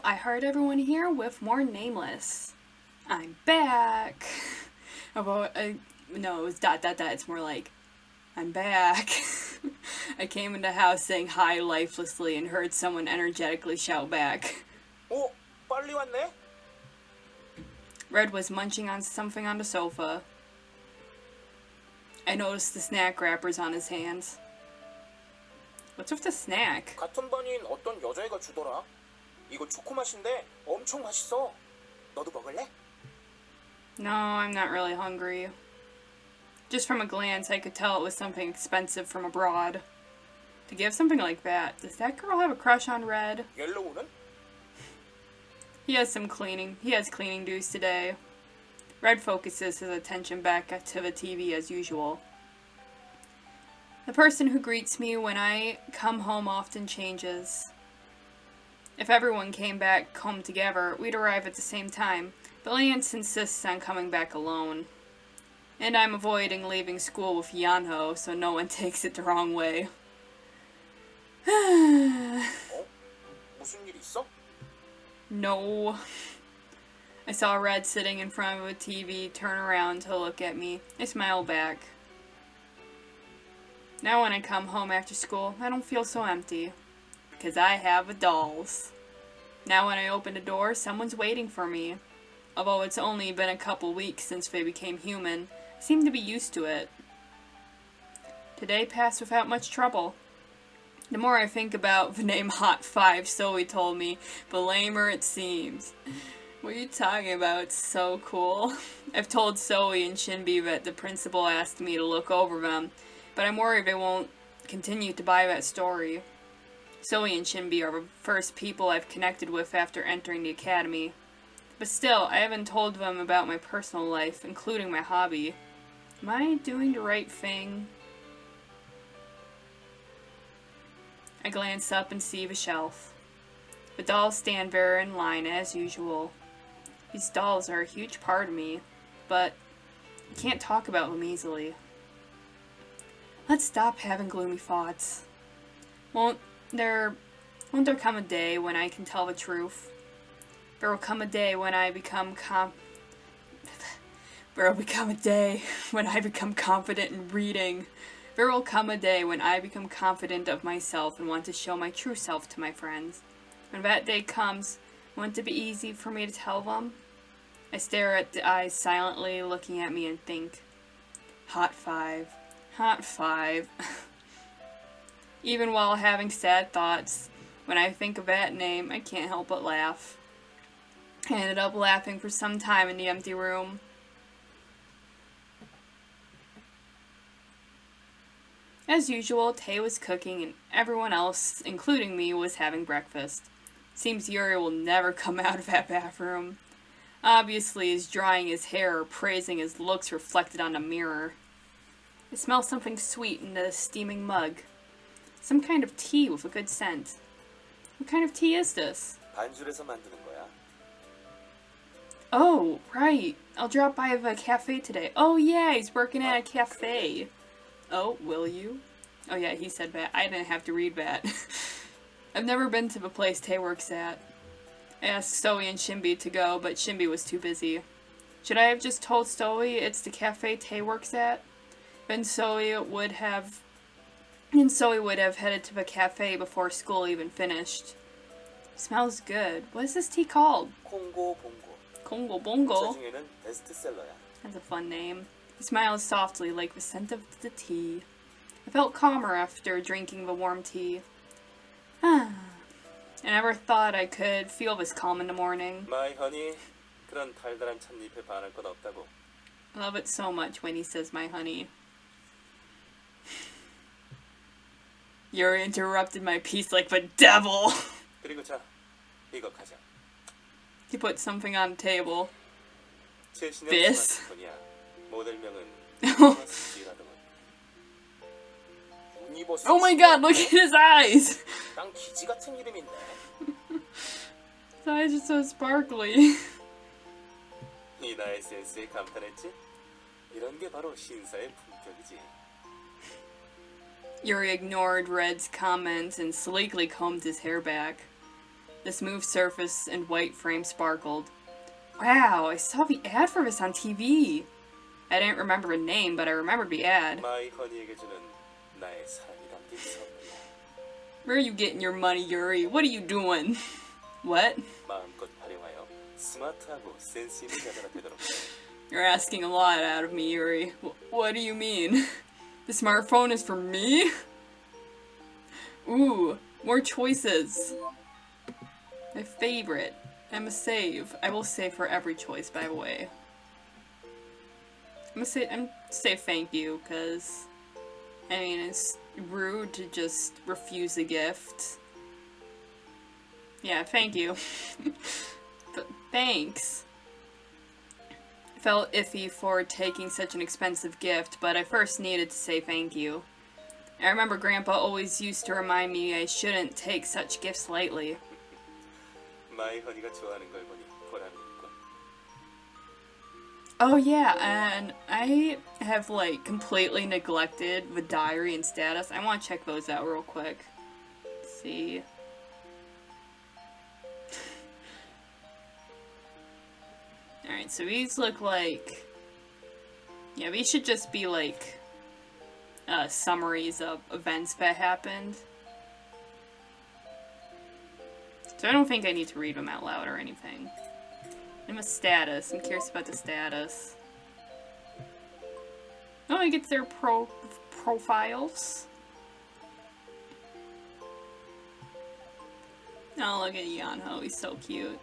IHeartEveryone here with more Nameless. I'm back. No, it was ... It's more like, I'm back. I came into the house saying hi lifelessly and heard someone energetically shout back. 오, 빨리 왔네? Red was munching on something on the sofa. I noticed the snack wrappers on his hands. What's with the snack? 같은 반인 어떤 여자애가 주더라. 이거 초코맛인데 엄청 맛있어. 너도 먹을래? No, I'm not really hungry. Just from a glance, I could tell it was something expensive from abroad. To give something like that, does that girl have a crush on Red? 옐로우는? He has cleaning dues today. Red focuses his attention back to the TV as usual. The person who greets me when I come home often changes. If everyone came back home together, we'd arrive at the same time, but Lance insists on coming back alone. And I'm avoiding leaving school with Yanho so no one takes it the wrong way. 무슨 일 있어? No. I saw Red sitting in front of a TV turn around to look at me. I smiled back. Now when I come home after school, I don't feel so empty. Because I have the dolls. Now when I open the door, someone's waiting for me. Although it's only been a couple weeks since they became human, I seem to be used to it. Today passed without much trouble. The more I think about the name Hot 5 Zoe told me, the lamer it seems. What are you talking about? It's so cool. I've told Zoe and Shinbi that the principal asked me to look over them, but I'm worried they won't continue to buy that story. Zoe and Shinbi are the first people I've connected with after entering the academy. But still, I haven't told them about my personal life, including my hobby. Am I doing the right thing? I glance up and see the shelf. The dolls stand there in line as usual. These dolls are a huge part of me, but I can't talk about them easily. Let's stop having gloomy thoughts. Won't there come a day when I can tell the truth? There will come a day when I become There will become a day when I become confident in reading. There will come a day when I become confident of myself and want to show my true self to my friends. When that day comes, won't it be easy for me to tell them? I stare at the eyes silently looking at me and think, Hot 5. Hot 5. Even while having sad thoughts, when I think of that name, I can't help but laugh. I ended up laughing for some time in the empty room. As usual, Tay was cooking and everyone else, including me, was having breakfast. Seems Yuri will never come out of that bathroom. Obviously, he's drying his hair or praising his looks reflected on the mirror. I smell something sweet in the steaming mug. Some kind of tea with a good scent. What kind of tea is this? 반줄에서 만드는 거야. Oh, right. I'll drop by the cafe today. Oh yeah, he's working at a cafe. Oh, will you? Oh yeah, he said that. I didn't have to read that. I've never been to the place Tay works at. I asked Zoe and Shinbi to go, but Shinbi was too busy. Should I have just told Zoe it's the cafe Tay works at? Then Zoe would have headed to the cafe before school even finished. Smells good. What is this tea called? 콩고 봉고. Congo Bongo. 중에는 베스트셀러야. That's a fun name. He smiled softly like the scent of the tea. I felt calmer after drinking the warm tea. I never thought I could feel this calm in the morning. My honey, 그런 달달한 찻잎에 반할 것 없다고. I love it so much when he says my honey. Yuri interrupted my piece like the devil. 그리고 자, 이거 가자. He put something on the table. 제 신형 This? 스마트폰이야. 모델명은 Oh my god, look at his eyes! 난 기지 같은 이름인데. His eyes are so sparkly. 이 나의 센스에 감탄했지? 이런 게 바로 신사의 품격이지. Yuri ignored Red's comments and sleekly combed his hair back. The smooth surface and white frame sparkled. Wow, I saw the ad for this on TV. I didn't remember the name, but I remembered the ad. My honey에게 주는 나의 사랑이 담긴 선물. Where are you getting your money, Yuri? What are you doing? What? 마음껏 활용하여 스마트하고 센스 있는 여자가 되도록 해. You're asking a lot out of me, Yuri. What do you mean? The smartphone is for me? Ooh, more choices. My favorite. I'm a save. I will save for every choice, by the way. I'm gonna say thank you, because, I mean, it's rude to just refuse a gift. Yeah, thank you. But thanks. I felt iffy for taking such an expensive gift, but I first needed to say thank you. I remember Grandpa always used to remind me I shouldn't take such gifts lightly. My honey가 좋아하는 걸 보니 보람이 있군. Oh yeah, and I have like completely neglected the diary and status. I want to check those out real quick. Let's see. Alright, so these look like... Yeah, these should just be like summaries of events that happened. So I don't think I need to read them out loud or anything. And the status. I'm curious about the status. Oh, I get their profiles. Oh, look at Yanho. He's so cute.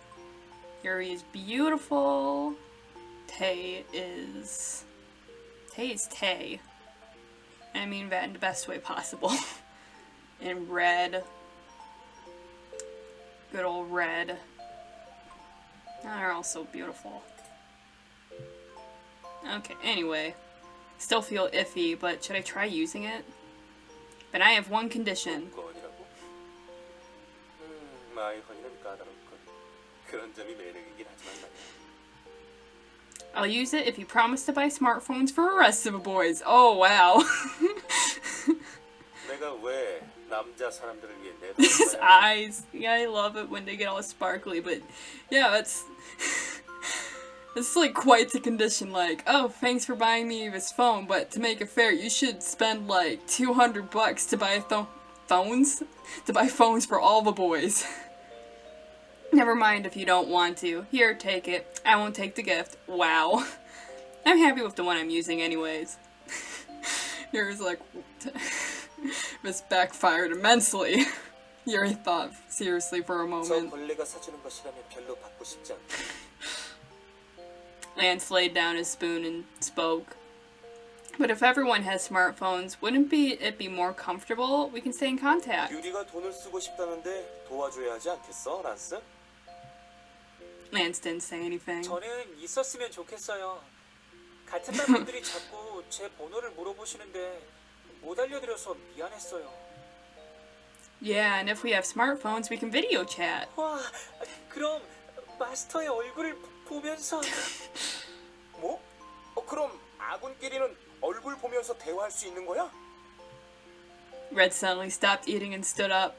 Yuri is beautiful. Tay is Tay. I mean that in the best way possible. And Red. Good old Red. They're all so beautiful. Okay, anyway. Still feel iffy, but should I try using it? But I have one condition. My honey는 까다롭군. 그런 점이 매력이긴 하지만 말이야. I'll use it if you promise to buy smartphones for the rest of the boys. Oh, wow. 내가 왜 남자 사람들을 위해 내 His eyes. Yeah, I love it when they get all sparkly, but yeah, it's like quite the condition. Like, oh, thanks for buying me this phone, but to make it fair, you should spend like $200 to buy phones? To buy phones for all the boys. Never mind if you don't want to. Here, take it. I won't take the gift. Wow. I'm happy with the one I'm using anyways. Yuri's like, this backfired immensely. Yuri thought seriously for a moment. Lance laid down his spoon and spoke. But if everyone has smartphones, wouldn't it be more comfortable? We can stay in contact. 유리가 돈을 쓰고 싶다는데 도와줘야 하지 않겠어, 란스? Lance didn't say anything. 저는 있었으면 좋겠어요. 같은 반 분들이 자꾸 제 번호를 물어보시는데 못 알려드려서 미안했어요. Yeah, and if we have smartphones, we can video chat. 와, 그럼 마스터의 얼굴을 보면서 뭐? 그럼 아군끼리는 얼굴 보면서 대화할 수 있는 거야? Red suddenly stopped eating and stood up.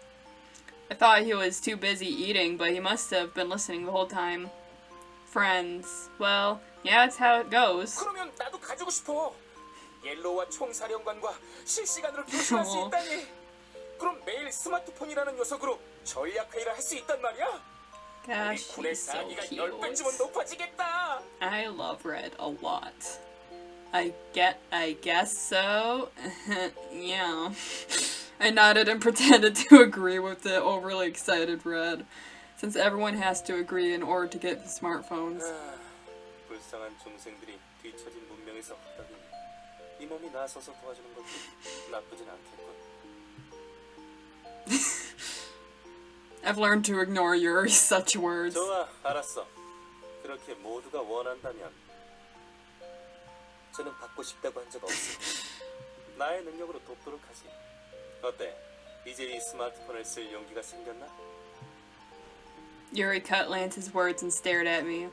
I thought he was too busy eating, but he must have been listening the whole time. Friends. Well, yeah, that's how it goes. 그러면 나도 가지고 싶어. 옐로우와 총사령관과 실시간으로 교신할 수 있다니. 그럼 매일 스마트폰이라는 녀석으로 전략 회의를 할 수 있단 말이야. Gosh, 군의 he's so 사기가 cute. 10배쯤은 높아지겠다. I love Red a lot. I guess so. Yeah. I nodded and pretended to agree with the overly excited Red, since everyone has to agree in order to get the smartphones. 불쌍한 중생들이 뒤처진 문명에서 허덕이니 이 몸이 나서서 도와주는 것도 나쁘진 않겠군. I've learned to ignore your such words. 좋아, 알았어. 그렇게 모두가 원한다면 저는 받고 싶다고 한 적 없어. 나의 능력으로 돕도록 하지. 어때? 이제 이 스마트폰을 쓸 용기가 생겼나? Yuri cut Lance's words and stared at me.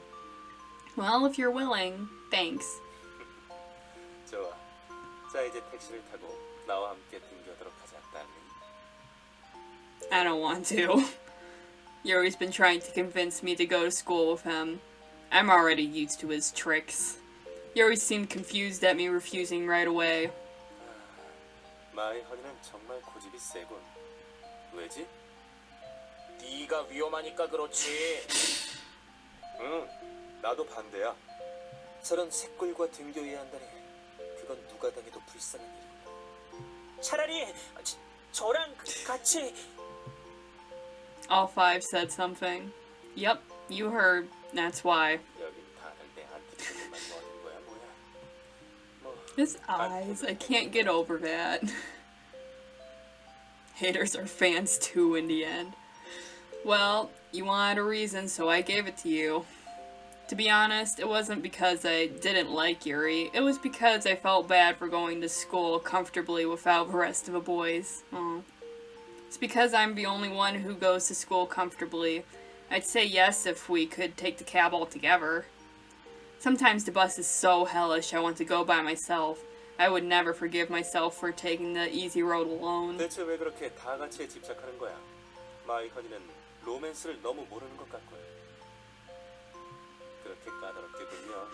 Well, if you're willing, thanks. 좋아. 자, 이제 택시를 타고 나와 함께 등교하도록 하자, 딸린. I don't want to. Yuri's been trying to convince me to go to school with him. I'm already used to his tricks. Yuri seemed confused at me refusing right away. 마이 허니는 정말 고집이 세군. 왜지? 네가 위험하니까 그렇지. 응, 나도 반대야. 저런 새꿀과 등교해야 한다니. 그건 누가 당해도 불쌍한 일이야. 차라리 저랑 같이. All five said something. Yep, you heard. That's why. 여긴 다들 내 안티처럼만 모아둔 거야 뭐야. 뭐, His eyes, I can't get over that. Haters are fans too in the end. Well, you wanted a reason, so I gave it to you. To be honest, it wasn't because I didn't like Yuri. It was because I felt bad for going to school comfortably without the rest of the boys. Oh. It's because I'm the only one who goes to school comfortably. I'd say yes if we could take the cab all together. Sometimes the bus is so hellish I want to go by myself. I would never forgive myself for taking the easy road alone. 대체 왜 그렇게 다 같이에 집착하는 거야? 마이 허니는 로맨스를 너무 모르는 것 같군. 그렇게 까다롭게 굴면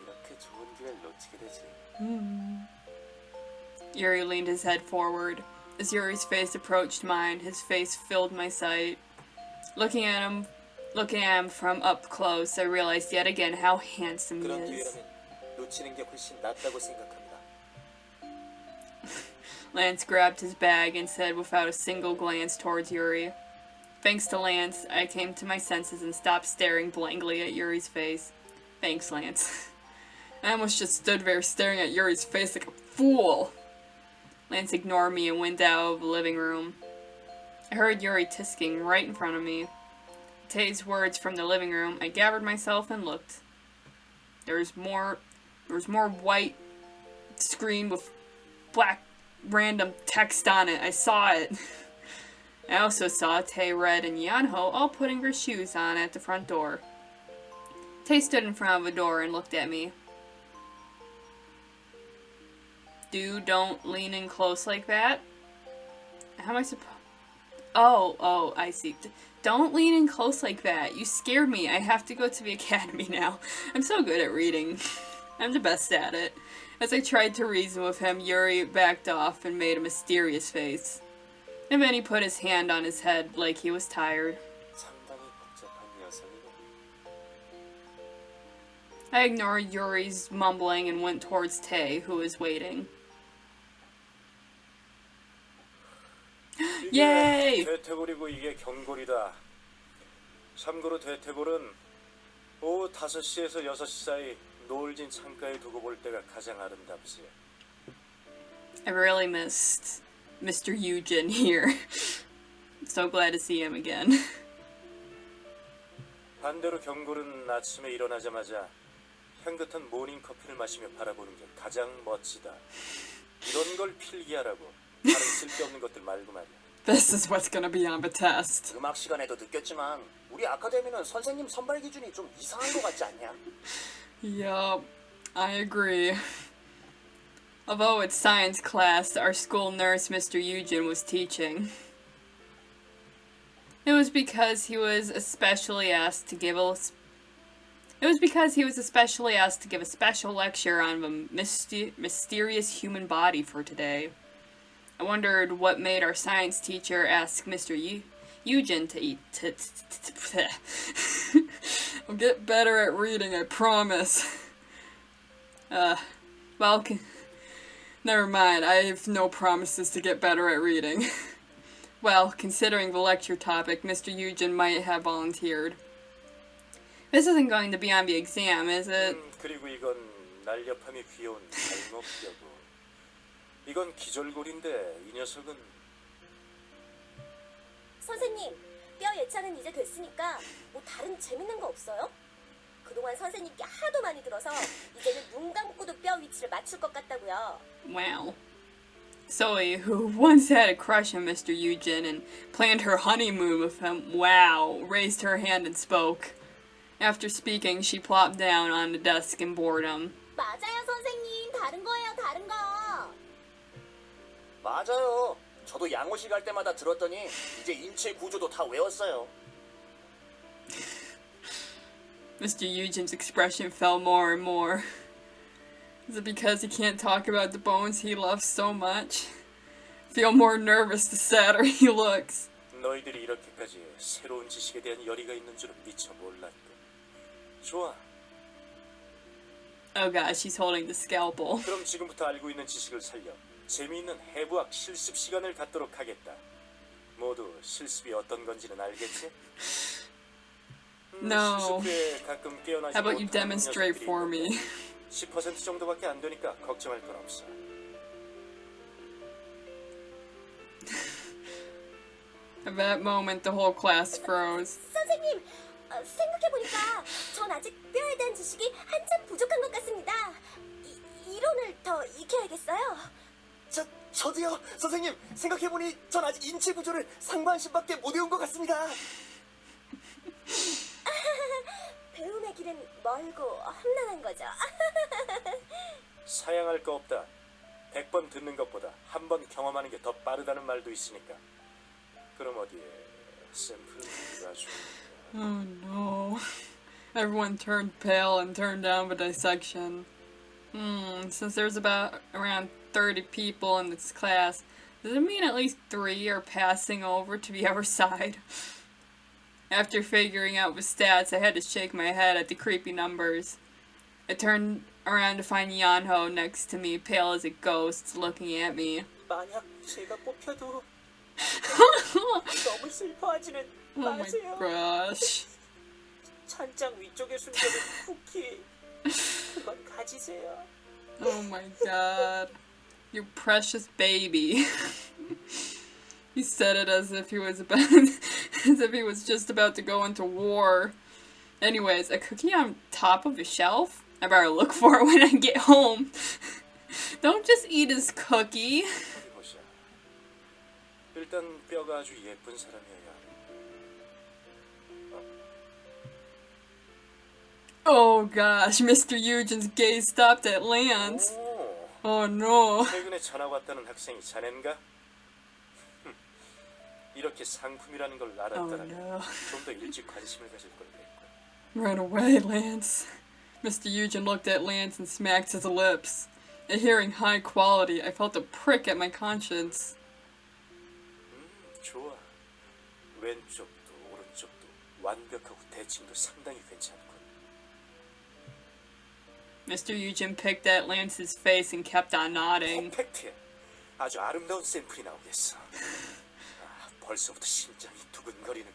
이렇게 좋은 기회를 놓치게 되지. Yuri leaned his head forward. As Yuri's face approached mine, his face filled my sight. Looking at him from up close, I realized yet again how handsome he 그런 is. 기회라면 놓치는 게 훨씬 낫다고 생각합니다. Lance grabbed his bag and said without a single glance towards Yuri. Thanks to Lance, I came to my senses and stopped staring blankly at Yuri's face. Thanks, Lance. I almost just stood there staring at Yuri's face like a fool. Lance ignored me and went out of the living room. I heard Yuri tisking right in front of me. Tay's words from the living room, I gathered myself and looked. There was more white screen with black random text on it. I saw it. I also saw Tay, Red, and Yanho all putting their shoes on at the front door. Tay stood in front of the door and looked at me. Don't lean in close like that. How am I supposed... Oh, I see. Don't lean in close like that. You scared me. I have to go to the academy now. I'm so good at reading. I'm the best at it. As I tried to reason with him, Yuri backed off and made a mysterious face. And then he put his hand on his head like he was tired. 상당히 복잡한 녀석이군. I ignored Yuri's mumbling and went towards Tay, who was waiting. Yay! 대퇴골이고 이게 경골이다. 참고로 대퇴골은 오후 5시에서 6시 사이 노을진 창가에 두고 볼 때가 가장 아름답지. I really missed Mr. Eugen here. So glad to see him again. 반대로 경골은 아침에 일어나자마자 향긋한 모닝커피를 마시며 바라보는 게 가장 멋지다. 이런 걸 필기하라고. 다른 쓸데없는 것들 말고 말이야. This is what's gonna be on the test. 음악 시간에도 느꼈지만 우리 아카데미는 선생님 선발 기준이 좀 이상한 것 같지 않냐? Yup, I agree. Although it's science class, our school nurse, Mr. Eugen, was teaching. It was because he was especially asked to give a special lecture on the mysterious human body for today. I wondered what made our science teacher ask Mr. Eugen to eat. I'll get better at reading, I promise. Well, never mind. I have no promises to get better at reading. Well, considering the lecture topic, Mr. Eugen might have volunteered. This isn't going to be on the exam, is it? 그리고 이건 날렵함이 귀여운 발목뼈고. 이건 기절골인데 이 녀석은 선생님, 뼈 예찬은 이제 됐으니까 뭐 다른 재밌는 거 없어요? 그동안 선생님께 하도 많이 들어서 이제는 눈 감고도 뼈 위치를 맞출 것 같다고요. Wow. Zoe, who once had a crush on Mr. Eugen and planned her honeymoon with him, raised her hand and spoke. After speaking, she plopped down on the desk in boredom. 맞아요, 선생님. 다른 거예요, 다른 거. 맞아요. 저도 양호실 갈 때마다 들었더니 이제 인체 구조도 다 외웠어요. Mr. Eugen's expression fell more and more. Is it because he can't talk about the bones he loves so much? Feel more nervous the sadder he looks. 너희들이 이렇게까지 새로운 지식에 대한 열의가 있는 줄은 미처 몰랐고. 좋아. Oh god, she's holding the scalpel. 그럼 지금부터 알고 있는 지식을 살려 재미있는 해부학 실습 시간을 갖도록 하겠다. 모두 실습이 어떤 건지는 알겠지? No. 실습 후에 가끔 깨어나지 How about you 못하는 demonstrate 녀석들이 for me? 10% 정도밖에 안 되니까 걱정할 건 없어. At that moment, the whole class froze. 선생님, 생각해보니까 전 아직 뼈에 대한 지식이 한참 부족한 것 같습니다. 이론을 더 익혀야겠어요. 저도요. 선생님, 생각해보니 전 아직 인체 구조를 상반신밖에 못 외운 것 같습니다. 배움의 길은 멀고 험난한 거죠. 사양할 거 없다. 100번 듣는 것보다 한 번 경험하는 게 더 빠르다는 말도 있으니까. 그럼 어디에 샘플을 가지고. Oh no. Everyone turned pale and turned down for dissection. Since there's around 30 people in this class, does it mean at least 3 are passing over to the other side? After figuring out the stats, I had to shake my head at the creepy numbers. I turned around to find Yanho next to me, pale as a ghost, looking at me. 만약 제가 뽑혀도 너무 슬퍼하지는 Oh my 마세요. gosh. 찬장 위쪽에 숨겨둔 쿠키 그건 가지세요. Oh my god. You precious baby. He said it as if he was just about to go into war. Anyways, a cookie on top of a shelf? I better look for it when I get home. Don't just eat his cookie. 어디 보자. 일단 뼈가 아주 예쁜 사람이어야 해. Oh gosh, Mr. Eugen's gaze stopped at Lance. 오, Oh no. 최근에 전학 왔다는 학생이 자넨가? 이렇게 상품이라는 걸 Oh 알았더라면 no. 좀 더 일찍 관심을 가질 걸 그랬고. Run away, Lance. Mr. Eugen looked at Lance and smacked his lips. At hearing high quality, I felt a prick at my conscience. 좋아. 왼쪽도 오른쪽도 완벽하고 대칭도 상당히 괜찮군. Mr. Eugen picked at Lance's face and kept on nodding. 퍼펙트해. 아주 아름다운 샘플이 나오겠어. 아, 벌써부터 심장이 두근거리는군.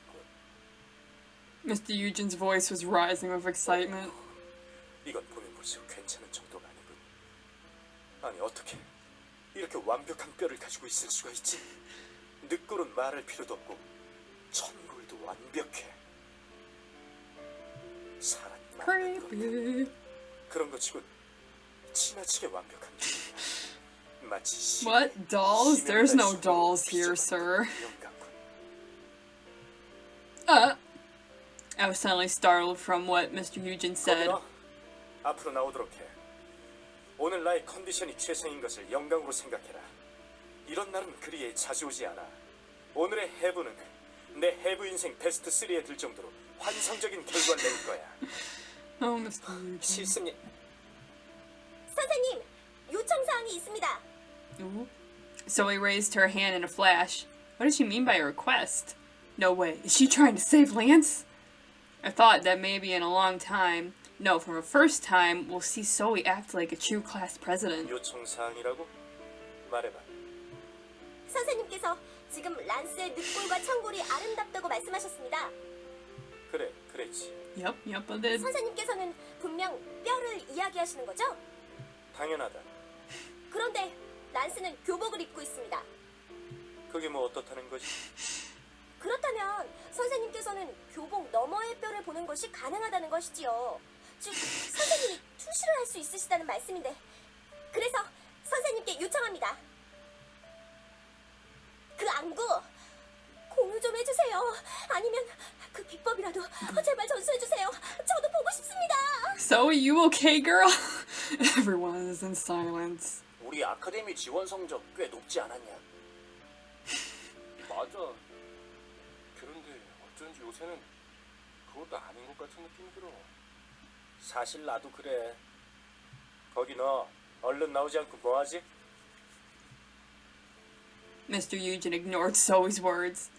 Mr. Eugen's voice was rising with excitement. 이건 보면 볼수록 괜찮은 정도가 아니군. 아니 어떻게 이렇게 완벽한 뼈를 가지고 있을 수가 있지? 늑골은 말할 필요도 없고 천골도 완벽해. 사람이 만든 것 Creepy. 그런 것 치곤 지나치게 완벽한 느낌이야. 마치 What? Dolls? There's no dolls here, sir. I was suddenly startled from what Mr. Eugen said. 거기너, 앞으로 나오도록 해. 오늘 나의 컨디션이 최상인 것을 영광으로 생각해라. 이런 날은 그리 자주 오지 않아. 오늘의 해부는 내 해부 인생 베스트 3에 들 정도로 환상적인 결과를 낼 거야. Oh, Mr. Eugen. 실습님, 선생님, 요청사항이 있습니다. Ooh. Zoe raised her hand in a flash. What does she mean by a request? No way. Is she trying to save Lance? I thought that maybe in a long time, no, for the first time, we'll see Zoe act like a true class president. 요청 사항이라고? 말해봐. 선생님께서 지금 란스의 늑골과 천골이 아름답다고 말씀하셨습니다. 그래, 그랬지. Yep, I did. 선생님께서는 분명 뼈를 이야기하시는 거죠? 당연하다. 그런데 란스는 교복을 입고 있습니다. 그게 뭐 어떻다는 거지? 그렇다면 선생님께서는 교복 너머의 뼈를 보는 것이 가능하다는 것이지요. 즉, 선생님이 투시를 할 수 있으시다는 말씀인데, 그래서 선생님께 요청합니다. 그 안구 공유 좀 해주세요. 아니면 그 비법이라도 제발 전수해주세요. 저도 보고 싶습니다. Zoe, you okay, girl? Everyone is in silence. 우리 아카데미 지원 성적 꽤 높지 않았냐? 맞아. 그런데 어쩐지 요새는 그것도 아닌 것 같은 느낌이 들어. 사실 나도 그래. 거기 너 얼른 나오지 않고 뭐하지? Mr. Eugen ignored Zoe's words.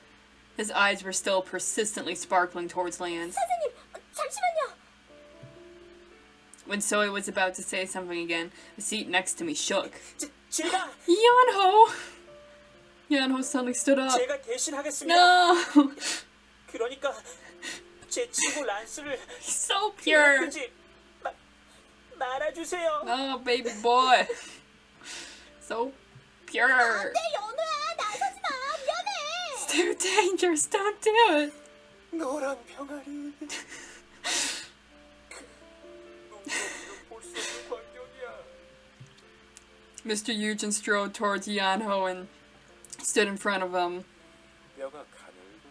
His eyes were still persistently sparkling towards Lance. 선생님, 잠시만요. When Zoe was about to say something again, the seat next to me shook. 제가 Yanho suddenly stood up. 제가 대신하겠습니다. No! 그러니까 제 친구 란스를 He's so pure. 그지 말아주세요. Oh, baby boy. So pure. 네, 연우야, 나서지 마. 미안해. It's too dangerous. Don't do it. 너랑 병아리. 볼수 없는 광경이야. Mr. Eugen strode towards Yanho and stood in front of him. 뼈가 가늘고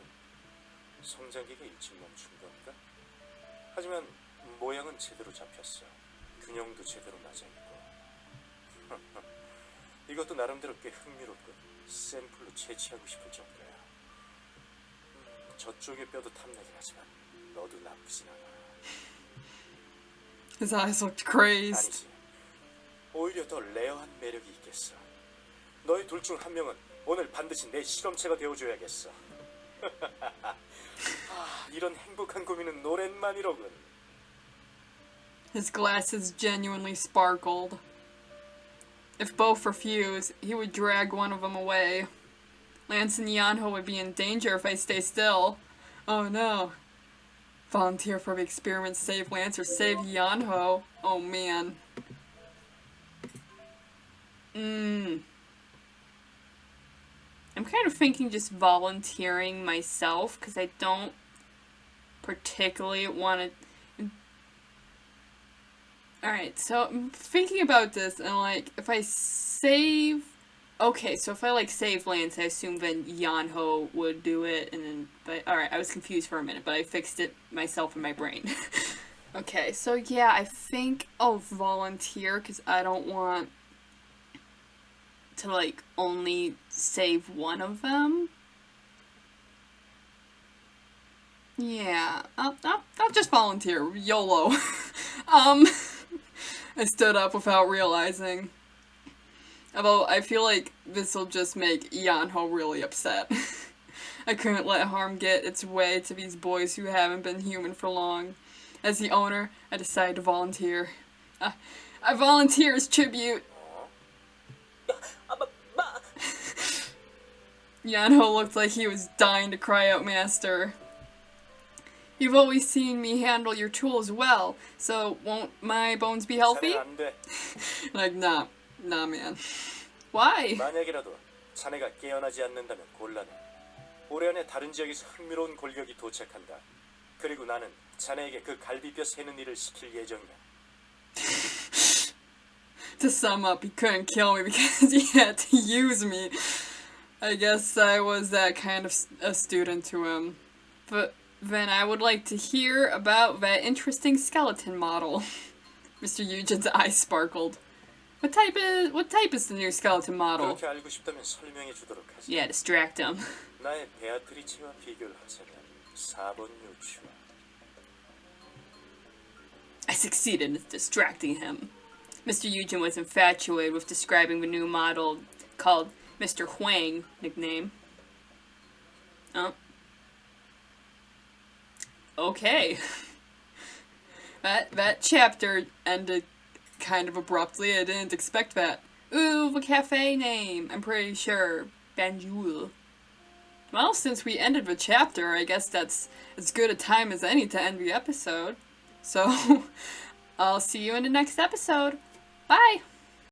성장기가 일찍 멈춘 건가? 하지만 모양은 제대로 잡혔어. 균형도 제대로 맞아 있고. 이것도 나름대로 꽤 흥미롭고 샘플로 채취하고 싶을 정도야. 저쪽의 뼈도 탐나긴 하지만 너도 나쁘진 않아. His eyes looked crazed. 아니지. 오히려 더 레어한 매력이 있겠어. 너희 둘 중 한 명은 오늘 반드시 내 실험체가 되어줘야겠어. 이런 행복한 고민은 오랜만이로군. His glasses genuinely sparkled. If both refused, he would drag one of them away. Lance and Yanho would be in danger if I stay still. Oh no. Volunteer for the experiment, save Lance or save Yanho. Oh man. I'm kind of thinking just volunteering myself because I don't particularly want to. Alright, so I'm thinking about this and like if I save. Okay, so if I like save Lance, I assume then Yanho would do it and then. But alright, I was confused for a minute, but I fixed it myself in my brain. Okay, so yeah, I think I'll volunteer because I don't want to like only save one of them. Yeah, I'll just volunteer. YOLO. I stood up without realizing. Although I feel like this will just make Yanho really upset. I couldn't let harm get its way to these boys who haven't been human for long. As the owner, I decided to volunteer. I volunteer as tribute. Yanho looked like he was dying to cry out, Master. You've always seen me handle your tools well, so won't my bones be healthy? 자네는 안 돼. Like, nah, man. Why? 만약이라도 자네가 깨어나지 않는다면 곤란해. 올해 안에 다른 지역에서 흥미로운 골격이 도착한다. 그리고 나는 자네에게 그 갈비뼈 세는 일을 시킬 예정이야. To sum up, he couldn't kill me because he had to use me. I guess I was that kind of a student to him. But then I would like to hear about that interesting skeleton model. Mr. Eugen's eyes sparkled. What type is the new skeleton model? 그렇게 알고 싶다면 설명해 주도록 하지. Yeah, distract him. 나의 베아트리체와 비교를 하자면 4번 유추. I succeeded in distracting him. Mr. Eugen was infatuated with describing the new model called Mr. Huang, nickname. Oh. Okay. That chapter ended kind of abruptly. I didn't expect that. Ooh, the cafe name. I'm pretty sure. Banjul. Well, since we ended the chapter, I guess that's as good a time as any to end the episode. So, I'll see you in the next episode. Bye!